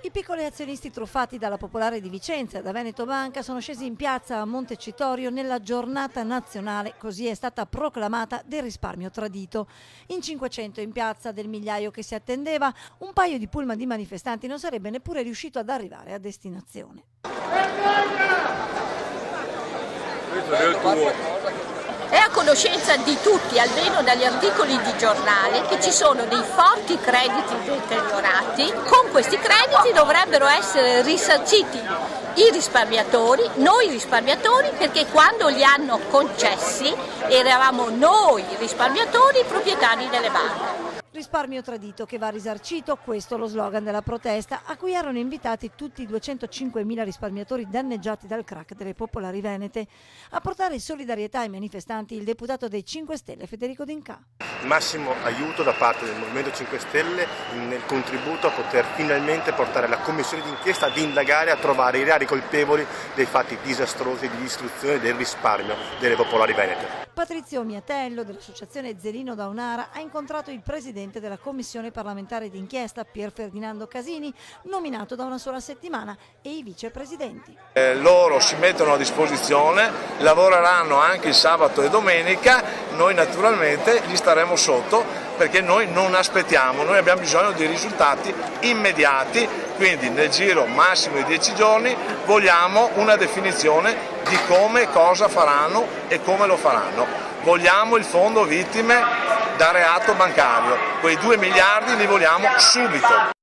I piccoli azionisti truffati dalla Popolare di Vicenza e da Veneto Banca sono scesi in piazza a Montecitorio nella giornata nazionale, così è stata proclamata, del risparmio tradito. In 500 in piazza, del migliaio che si attendeva, un paio di pullman di manifestanti non sarebbe neppure riuscito ad arrivare a destinazione. È a conoscenza di tutti, almeno dagli articoli di giornale, che ci sono dei forti crediti deteriorati. Con questi crediti dovrebbero essere risarciti i risparmiatori, noi risparmiatori, perché quando li hanno concessi eravamo noi risparmiatori proprietari delle banche. Risparmio tradito che va risarcito, questo è lo slogan della protesta, a cui erano invitati tutti i 205.000 risparmiatori danneggiati dal crack delle Popolari Venete. A portare solidarietà ai manifestanti il deputato dei 5 Stelle Federico D'Inca. Massimo aiuto da parte del Movimento 5 Stelle nel contributo a poter finalmente portare la commissione d'inchiesta ad indagare, a trovare i reali colpevoli dei fatti disastrosi di distruzione del risparmio delle Popolari Venete. Patrizio Miatello dell'associazione Zelino da Onara ha incontrato il presidente della commissione parlamentare d'inchiesta Pier Ferdinando Casini, nominato da una sola settimana, e i vicepresidenti. Loro si mettono a disposizione, lavoreranno anche il sabato e domenica, noi naturalmente gli staremo sotto perché noi non aspettiamo, noi abbiamo bisogno di risultati immediati, quindi nel giro massimo di 10 giorni vogliamo una definizione di come, cosa faranno e come lo faranno. Vogliamo il fondo vittime da reato bancario, quei 2 miliardi li vogliamo subito.